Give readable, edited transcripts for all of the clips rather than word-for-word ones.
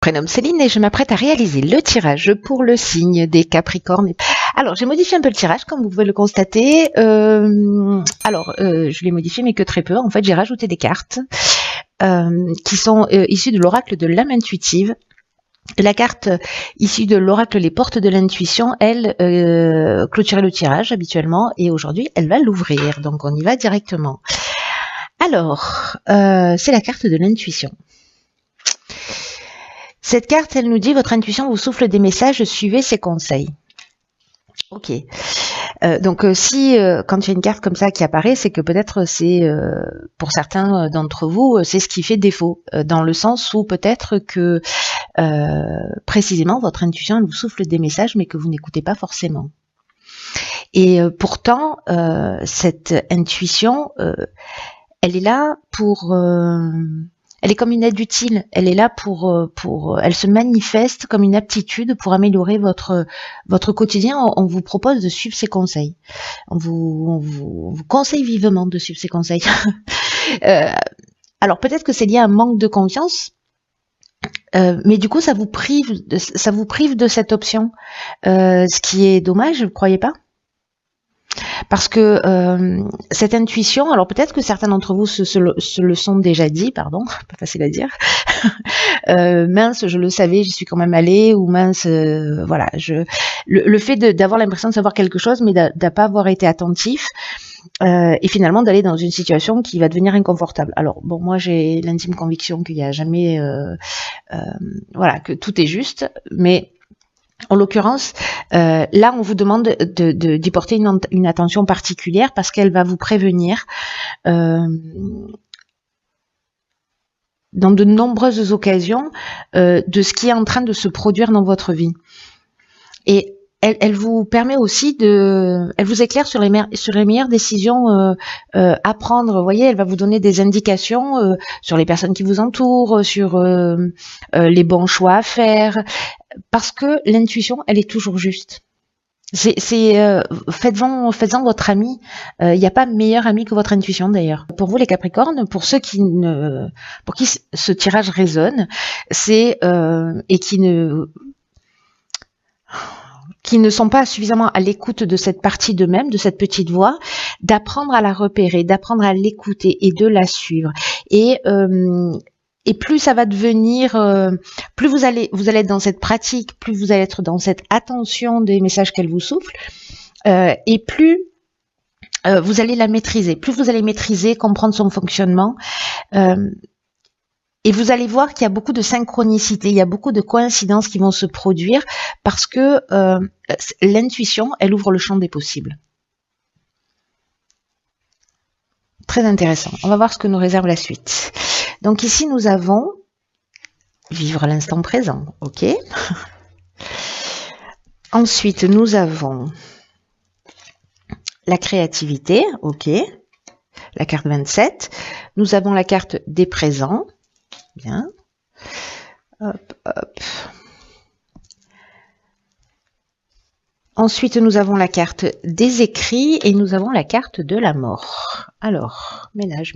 Prénomme Céline et je m'apprête à réaliser le tirage pour le signe des Capricornes. Alors, j'ai modifié un peu le tirage, comme vous pouvez le constater. Je l'ai modifié, mais que très peu. En fait, j'ai rajouté des cartes qui sont issues de l'oracle de l'âme intuitive. La carte issue de l'oracle Les Portes de l'Intuition, elle clôturait le tirage habituellement, et aujourd'hui, elle va l'ouvrir. Donc, on y va directement. Alors, c'est la carte de l'intuition. Cette carte, elle nous dit, votre intuition vous souffle des messages, suivez ses conseils. Ok. Si quand il y a une carte comme ça qui apparaît, c'est que peut-être c'est, pour certains d'entre vous, c'est ce qui fait défaut, dans le sens où peut-être que précisément votre intuition, elle vous souffle des messages, mais que vous n'écoutez pas forcément. Et pourtant, cette intuition, elle est là pour... elle est comme une aide utile. Elle est là elle se manifeste comme une aptitude pour améliorer votre quotidien. On vous propose de suivre ses conseils. On vous conseille vivement de suivre ses conseils. Alors peut-être que c'est lié à un manque de confiance, mais du coup ça vous prive de cette option, ce qui est dommage, vous croyez pas ? Parce que cette intuition, alors peut-être que certains d'entre vous se le sont déjà dit, pardon, pas facile à dire. Mince, je le savais, j'y suis quand même allée, ou mince, voilà, le fait d'avoir l'impression de savoir quelque chose, mais de pas avoir été attentif, et finalement d'aller dans une situation qui va devenir inconfortable. Alors bon, moi j'ai l'intime conviction qu'il n'y a jamais, voilà, que tout est juste, mais en l'occurrence, là, on vous demande d'y porter une attention particulière parce qu'elle va vous prévenir dans de nombreuses occasions de ce qui est en train de se produire dans votre vie. Et elle vous permet aussi elle vous éclaire sur les meilleures décisions à prendre. Vous voyez, elle va vous donner des indications sur les personnes qui vous entourent, sur les bons choix à faire. Parce que l'intuition, elle est toujours juste. Faites-en votre ami. Il n'y a pas meilleur ami que votre intuition d'ailleurs. Pour vous les Capricornes, pour ceux pour qui ce tirage résonne, c'est et qui ne sont pas suffisamment à l'écoute de cette partie d'eux-mêmes, de cette petite voix, d'apprendre à la repérer, d'apprendre à l'écouter et de la suivre. Et plus ça va devenir, plus vous allez être dans cette pratique, plus vous allez être dans cette attention des messages qu'elle vous souffle, et plus vous allez la maîtriser. Plus vous allez maîtriser, comprendre son fonctionnement, et vous allez voir qu'il y a beaucoup de synchronicité, il y a beaucoup de coïncidences qui vont se produire parce que l'intuition, elle ouvre le champ des possibles. Très intéressant. On va voir ce que nous réserve la suite. Donc ici, nous avons vivre l'instant présent, ok. Ensuite, nous avons la créativité, ok. La carte 27. Nous avons la carte des présents, bien. Hop, hop. Ensuite, nous avons la carte des écrits et nous avons la carte de la mort. Alors, ménage.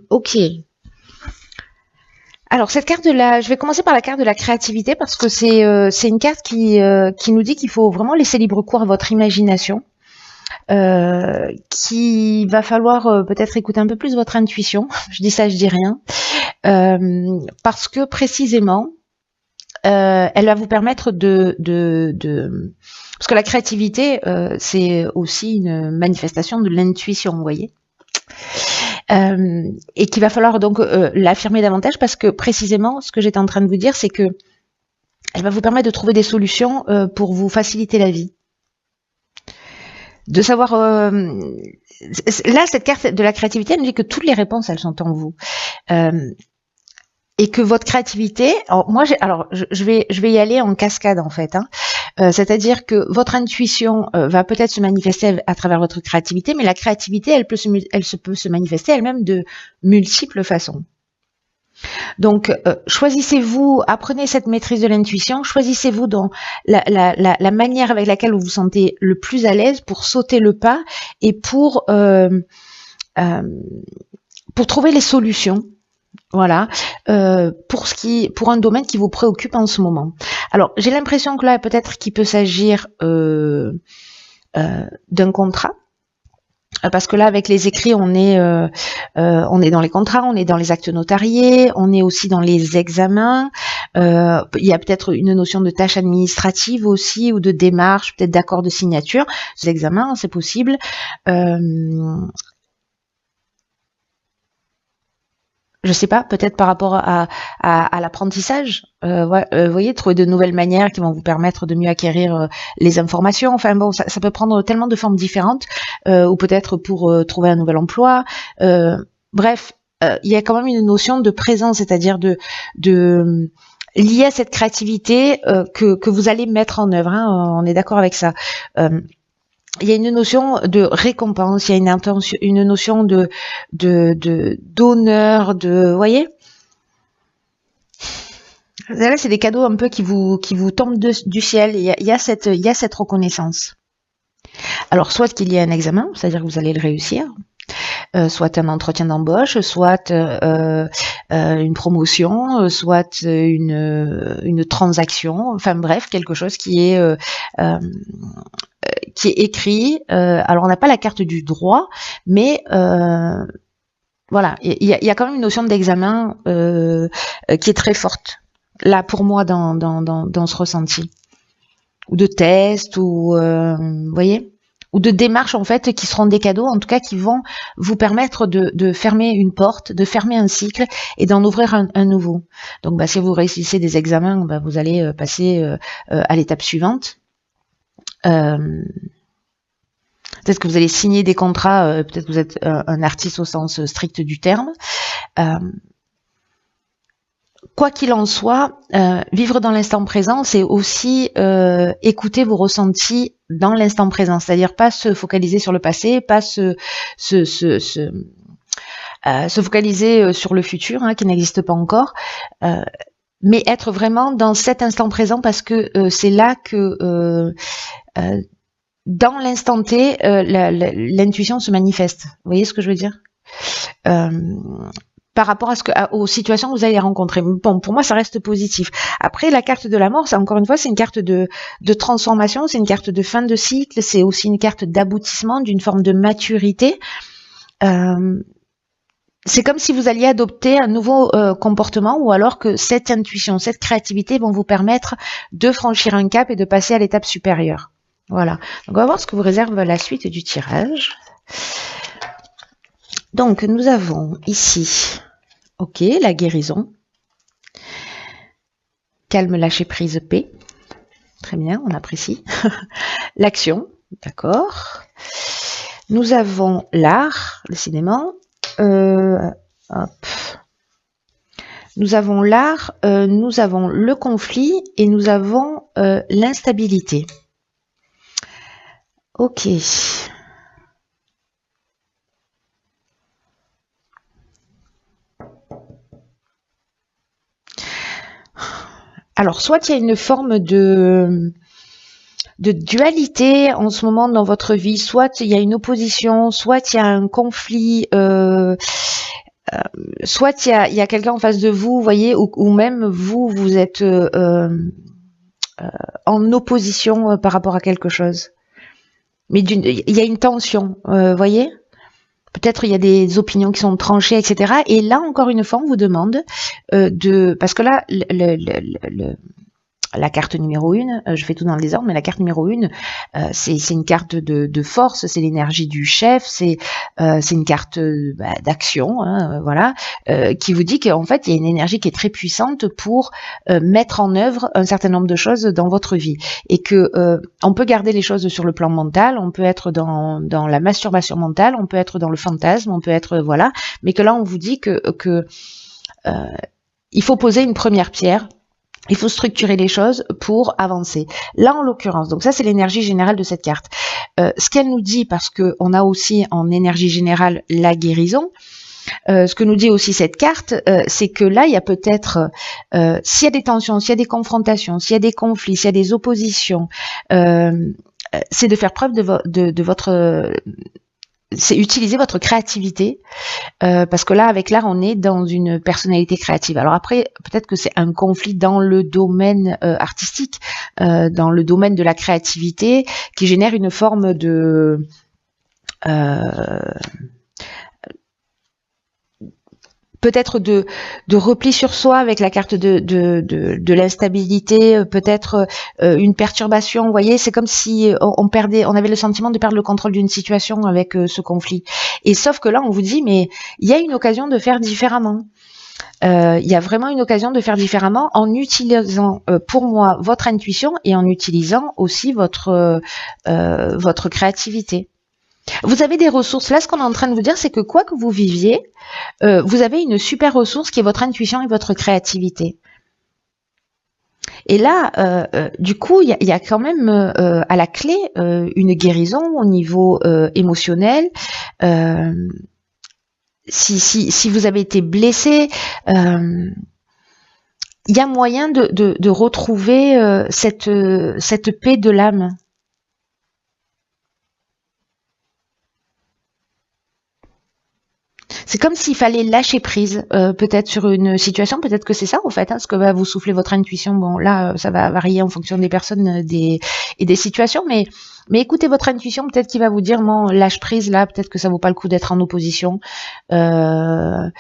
Ok. Alors cette carte je vais commencer par la carte de la créativité parce que c'est une carte qui nous dit qu'il faut vraiment laisser libre cours à votre imagination, qu'il va falloir peut-être écouter un peu plus votre intuition. Je dis ça, je dis rien, parce que précisément elle va vous permettre parce que la créativité c'est aussi une manifestation de l'intuition, vous voyez. Et qu'il va falloir donc l'affirmer davantage parce que précisément ce que j'étais en train de vous dire, c'est que elle va vous permettre de trouver des solutions pour vous faciliter la vie. De savoir là, cette carte de la créativité, elle me dit que toutes les réponses, elles sont en vous. Et que votre créativité, je vais y aller en cascade en fait, hein. C'est-à-dire que votre intuition va peut-être se manifester à travers votre créativité, mais la créativité, elle peut se manifester elle-même de multiples façons. Donc, choisissez-vous, apprenez cette maîtrise de l'intuition, choisissez-vous dans la manière avec laquelle vous vous sentez le plus à l'aise pour sauter le pas et pour trouver les solutions Voilà, pour un domaine qui vous préoccupe en ce moment. Alors, j'ai l'impression que là, peut-être qu'il peut s'agir d'un contrat. Parce que là, avec les écrits, on est dans les contrats, on est dans les actes notariés, on est aussi dans les examens. Il y a peut-être une notion de tâche administrative aussi, ou de démarche, peut-être d'accord de signature. Ces examens, c'est possible. Je sais pas, peut-être par rapport à l'apprentissage, vous voyez, trouver de nouvelles manières qui vont vous permettre de mieux acquérir les informations. Enfin bon, ça peut prendre tellement de formes différentes, ou peut-être pour trouver un nouvel emploi. Bref, il y a quand même une notion de présence, c'est-à-dire de liée à cette créativité que vous allez mettre en œuvre. Hein, on est d'accord avec ça. Il y a une notion de récompense, il y a une notion d'honneur, vous voyez. Là, c'est des cadeaux un peu qui vous tombent du ciel. Il y a cette reconnaissance. Alors, soit qu'il y ait un examen, c'est-à-dire que vous allez le réussir, soit un entretien d'embauche, soit une promotion, soit une transaction, enfin bref, quelque chose qui est écrit. Alors on n'a pas la carte du droit, mais voilà, il y a quand même une notion d'examen qui est très forte là pour moi dans ce ressenti, ou de test, ou vous voyez, ou de démarches en fait qui seront des cadeaux, en tout cas qui vont vous permettre de fermer une porte, de fermer un cycle et d'en ouvrir un nouveau. Donc si vous réussissez des examens, vous allez passer à l'étape suivante. Peut-être que vous allez signer des contrats, peut-être que vous êtes un artiste au sens strict du terme. Quoi qu'il en soit, vivre dans l'instant présent, c'est aussi écouter vos ressentis dans l'instant présent, c'est-à-dire pas se focaliser sur le passé, pas se focaliser sur le futur, hein, qui n'existe pas encore, mais être vraiment dans cet instant présent, parce que c'est là que dans l'instant T, l'intuition se manifeste. Vous voyez ce que je veux dire? Par rapport aux situations que vous allez rencontrer. Bon, pour moi, ça reste positif. Après, la carte de la mort, encore une fois, c'est une carte de transformation, c'est une carte de fin de cycle, c'est aussi une carte d'aboutissement, d'une forme de maturité. C'est comme si vous alliez adopter un nouveau comportement, ou alors que cette intuition, cette créativité vont vous permettre de franchir un cap et de passer à l'étape supérieure. Voilà. Donc, on va voir ce que vous réserve la suite du tirage. Donc, nous avons ici, ok, la guérison. Calme, lâcher prise, paix. Très bien, on apprécie. L'action, d'accord. Nous avons l'art, décidément. Hop. Nous avons l'art, nous avons le conflit et nous avons l'instabilité. Ok. Alors, soit il y a une forme de dualité en ce moment dans votre vie, soit il y a une opposition, soit il y a un conflit, soit il y a quelqu'un en face de vous, vous voyez, ou même vous êtes en opposition par rapport à quelque chose. Mais il y a une tension, voyez. Peut-être il y a des opinions qui sont tranchées, etc. Et là, encore une fois, on vous demande parce que là, la carte numéro 1, je fais tout dans le désordre, mais la carte numéro 1, c'est une carte de force, c'est l'énergie du chef, c'est une carte d'action, hein, voilà, qui vous dit qu'en fait, il y a une énergie qui est très puissante pour mettre en œuvre un certain nombre de choses dans votre vie. Et que on peut garder les choses sur le plan mental, on peut être dans la masturbation mentale, on peut être dans le fantasme, on peut être, voilà, mais que là, on vous dit que il faut poser une première pierre. Il faut structurer les choses pour avancer. Là, en l'occurrence, donc ça, c'est l'énergie générale de cette carte. Ce qu'elle nous dit, parce que on a aussi en énergie générale la guérison, ce que nous dit aussi cette carte, c'est que là, il y a peut-être, s'il y a des tensions, s'il y a des confrontations, s'il y a des conflits, s'il y a des oppositions, c'est de faire preuve de votre... c'est utiliser votre créativité, parce que là, avec l'art, on est dans une personnalité créative. Alors après, peut-être que c'est un conflit dans le domaine artistique, dans le domaine de la créativité, qui génère une forme de peut-être de repli sur soi avec la carte de l'instabilité, peut-être une perturbation. Vous voyez, c'est comme si on avait le sentiment de perdre le contrôle d'une situation avec ce conflit. Et sauf que là, on vous dit, mais il y a une occasion de faire différemment. Il y a vraiment une occasion de faire différemment en utilisant, pour moi, votre intuition et en utilisant aussi votre créativité. Vous avez des ressources. Là, ce qu'on est en train de vous dire, c'est que quoi que vous viviez, vous avez une super ressource qui est votre intuition et votre créativité. Et là, du coup, il y a quand même à la clé une guérison au niveau émotionnel. Si vous avez été blessé, il y a moyen de retrouver cette paix de l'âme. C'est comme s'il fallait lâcher prise, peut-être sur une situation, peut-être que c'est ça en fait, ce que va vous souffler votre intuition. Bon, là, ça va varier en fonction des personnes et des situations, mais écoutez votre intuition, peut-être qu'il va vous dire, non, lâche prise là, peut-être que ça vaut pas le coup d'être en opposition. Peut-être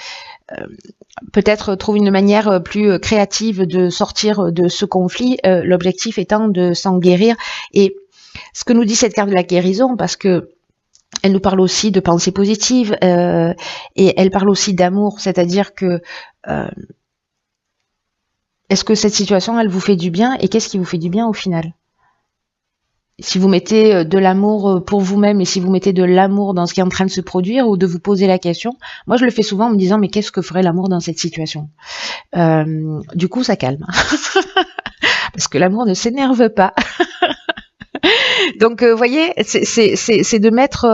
trouve une manière plus créative de sortir de ce conflit, l'objectif étant de s'en guérir. Et ce que nous dit cette carte de la guérison, parce que elle nous parle aussi de pensée positive et elle parle aussi d'amour, c'est-à-dire que est-ce que cette situation, elle vous fait du bien et qu'est-ce qui vous fait du bien au final? Si vous mettez de l'amour pour vous-même et si vous mettez de l'amour dans ce qui est en train de se produire ou de vous poser la question, moi je le fais souvent en me disant mais qu'est-ce que ferait l'amour dans cette situation? Du coup ça calme, parce que l'amour ne s'énerve pas. Donc, vous voyez, c'est de mettre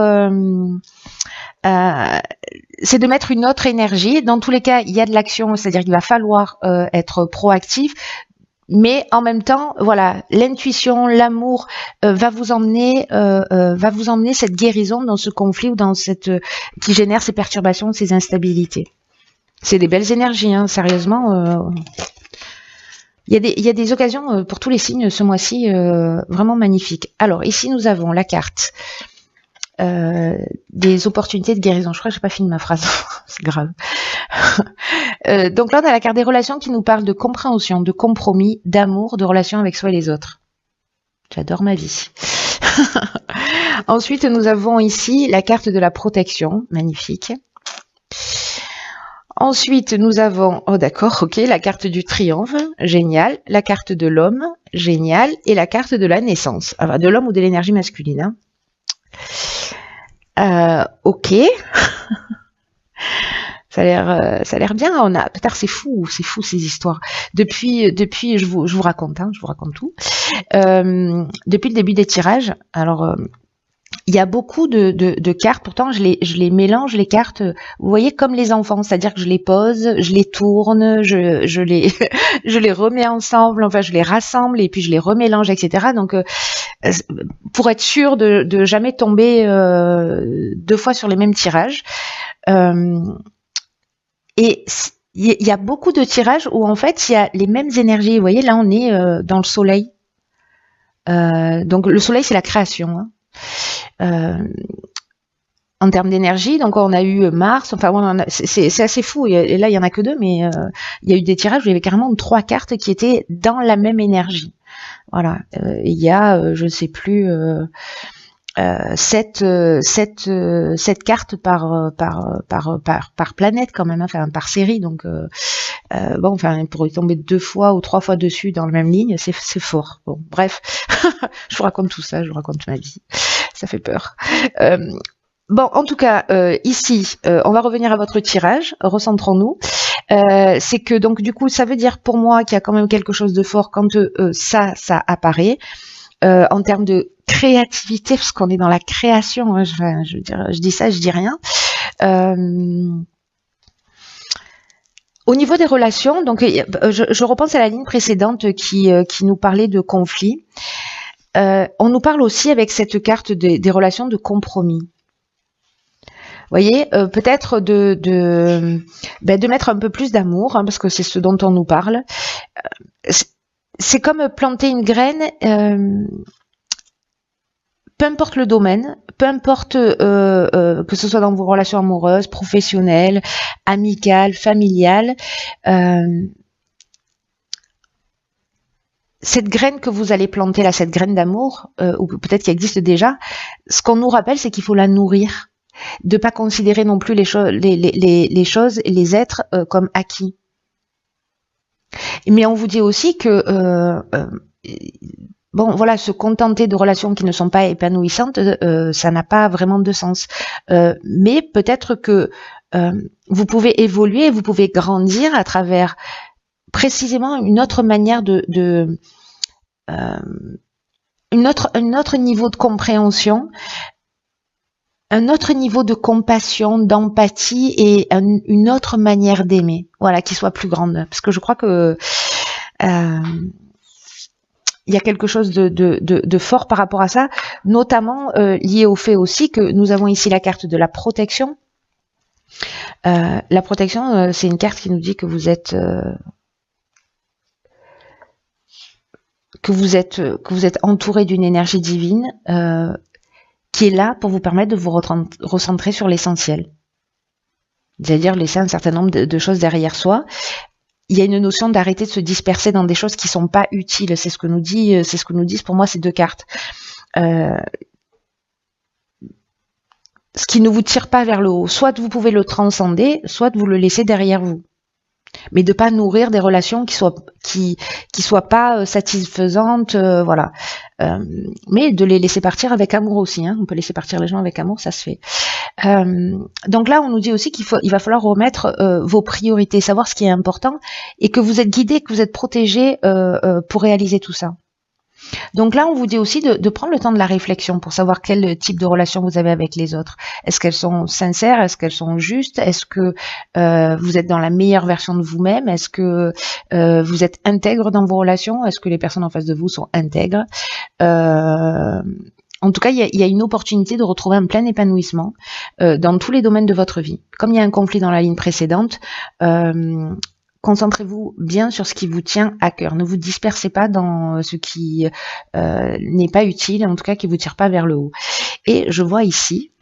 une autre énergie. Dans tous les cas, il y a de l'action, c'est-à-dire qu'il va falloir être proactif. Mais en même temps, voilà, l'intuition, l'amour va vous emmener cette guérison dans ce conflit ou dans qui génère ces perturbations, ces instabilités. C'est des belles énergies, hein, sérieusement. Il y a des occasions pour tous les signes ce mois-ci vraiment magnifiques. Alors ici nous avons la carte des opportunités de guérison. Je crois que j'ai pas fini ma phrase, c'est grave. Donc là on a la carte des relations qui nous parle de compréhension, de compromis, d'amour, de relations avec soi et les autres. J'adore ma vie. Ensuite nous avons ici la carte de la protection, magnifique. Ensuite, nous avons, oh d'accord, ok, la carte du triomphe, génial, la carte de l'homme, génial, et la carte de la naissance, enfin, de l'homme ou de l'énergie masculine. Hein. Ok, ça a l'air bien. Peut-être c'est fou ces histoires. Depuis, je vous raconte, je vous raconte tout. Depuis le début des tirages, alors. Il y a beaucoup de cartes, pourtant je les mélange les cartes, vous voyez, comme les enfants, c'est-à-dire que je les pose, je les tourne, je les remets ensemble, enfin je les rassemble et puis je les remélange, etc. Donc pour être sûr de jamais tomber deux fois sur les mêmes tirages. Et il y a beaucoup de tirages où en fait il y a les mêmes énergies. Vous voyez, là on est dans le soleil. Donc le soleil c'est la création, hein. En termes d'énergie, donc on a eu Mars, enfin c'est assez fou, et là il y en a que deux, mais il y a eu des tirages où il y avait carrément 3 cartes qui étaient dans la même énergie. Voilà, il y a, je ne sais plus, 7 cartes par planète quand même, enfin par série, donc bon, enfin pour y tomber 2 fois ou 3 fois dessus dans la même ligne, c'est fort. Bon, bref, je vous raconte tout ça, je vous raconte ma vie. Ça fait peur. Bon, en tout cas, ici, on va revenir à votre tirage. Recentrons-nous. C'est que donc du coup, ça veut dire pour moi qu'il y a quand même quelque chose de fort quand ça apparaît. En termes de créativité, parce qu'on est dans la création. Hein, je veux dire, je dis ça, je dis rien. Au niveau des relations, donc je repense à la ligne précédente qui nous parlait de conflit. On nous parle aussi avec cette carte des relations de compromis. voyez, peut-être de mettre un peu plus d'amour, hein, parce que c'est ce dont on nous parle. C'est comme planter une graine, peu importe le domaine, peu importe que ce soit dans vos relations amoureuses, professionnelles, amicales, familiales, cette graine que vous allez planter là, cette graine d'amour, ou peut-être qui existe déjà, ce qu'on nous rappelle, c'est qu'il faut la nourrir, de pas considérer non plus les choses et les êtres comme acquis. Mais on vous dit aussi que bon, voilà, se contenter de relations qui ne sont pas épanouissantes, ça n'a pas vraiment de sens. Mais peut-être que vous pouvez évoluer, vous pouvez grandir à travers précisément une autre manière un autre niveau de compréhension, un autre niveau de compassion, d'empathie et une autre manière d'aimer, voilà, qui soit plus grande. Parce que je crois que il y a quelque chose de fort par rapport à ça, notamment lié au fait aussi que nous avons ici la carte de la protection. La protection, c'est une carte qui nous dit que vous êtes entouré d'une énergie divine qui est là pour vous permettre de vous recentrer sur l'essentiel. C'est-à-dire laisser un certain nombre de choses derrière soi. Il y a une notion d'arrêter de se disperser dans des choses qui sont pas utiles. C'est ce que nous disent pour moi ces deux cartes. Ce qui ne vous tire pas vers le haut. Soit vous pouvez le transcender, soit vous le laissez derrière vous. Mais de pas nourrir des relations qui soient pas satisfaisantes, voilà. Mais de les laisser partir avec amour aussi, hein. On peut laisser partir les gens avec amour, ça se fait. Donc là, on nous dit aussi il va falloir remettre vos priorités, savoir ce qui est important, et que vous êtes guidé, que vous êtes protégé pour réaliser tout ça. Donc là, on vous dit aussi de prendre le temps de la réflexion pour savoir quel type de relation vous avez avec les autres. Est-ce qu'elles sont sincères? Est-ce qu'elles sont justes? Est-ce que vous êtes dans la meilleure version de vous-même? Est-ce que vous êtes intègre dans vos relations? Est-ce que les personnes en face de vous sont intègres? En tout cas, il y a une opportunité de retrouver un plein épanouissement dans tous les domaines de votre vie. Comme il y a un conflit dans la ligne précédente, concentrez-vous bien sur ce qui vous tient à cœur. Ne vous dispersez pas dans ce qui n'est pas utile, en tout cas qui vous tire pas vers le haut. Et je vois ici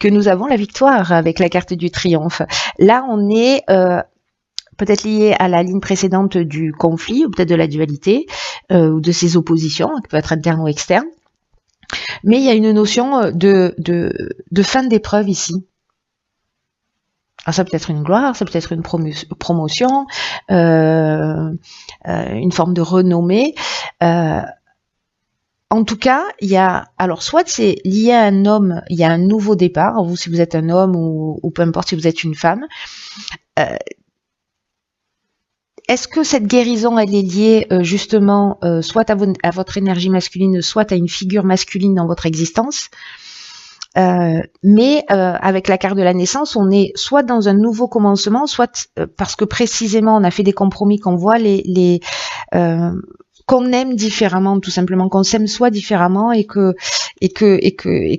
que nous avons la victoire avec la carte du triomphe. Là, on est peut-être lié à la ligne précédente du conflit, ou peut-être de la dualité, ou de ces oppositions, qui peuvent être internes ou externes. Mais il y a une notion de fin d'épreuve ici. Alors ça peut être une gloire, ça peut être une promotion, une forme de renommée. En tout cas, il y a, alors soit c'est lié à un homme, il y a un nouveau départ, vous si vous êtes un homme ou peu importe si vous êtes une femme. Est-ce que cette guérison, elle est liée justement soit à votre énergie masculine, soit à une figure masculine dans votre existence? Mais avec la carte de la naissance, on est soit dans un nouveau commencement, soit parce que précisément on a fait des compromis, qu'on voit qu'on aime différemment, tout simplement, qu'on s'aime soi différemment et que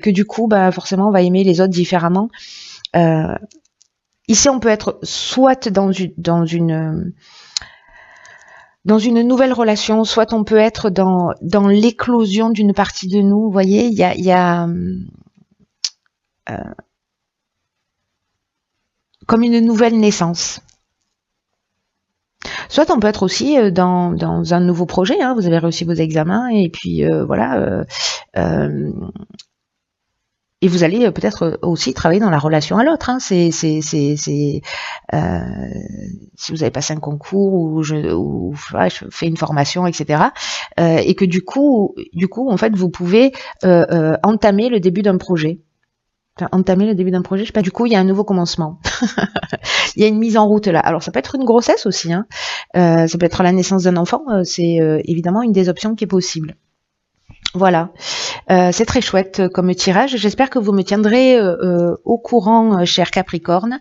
du coup, bah forcément, on va aimer les autres différemment. Ici, on peut être soit dans une nouvelle relation, soit on peut être dans l'éclosion d'une partie de nous. Vous voyez, il y a comme une nouvelle naissance. Soit on peut être aussi dans un nouveau projet, hein, vous avez réussi vos examens et puis voilà, et vous allez peut-être aussi travailler dans la relation à l'autre. Hein. Si vous avez passé un concours ou je fais une formation, etc. Et que du coup, en fait, vous pouvez entamer le début d'un projet. Enfin, entamer le début d'un projet, je sais pas. Du coup, il y a un nouveau commencement. Il y a une mise en route là. Alors, ça peut être une grossesse aussi. Hein. Ça peut être la naissance d'un enfant. C'est évidemment une des options qui est possible. Voilà, c'est très chouette comme tirage. J'espère que vous me tiendrez au courant, cher Capricorne.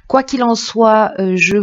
Quoi qu'il en soit, je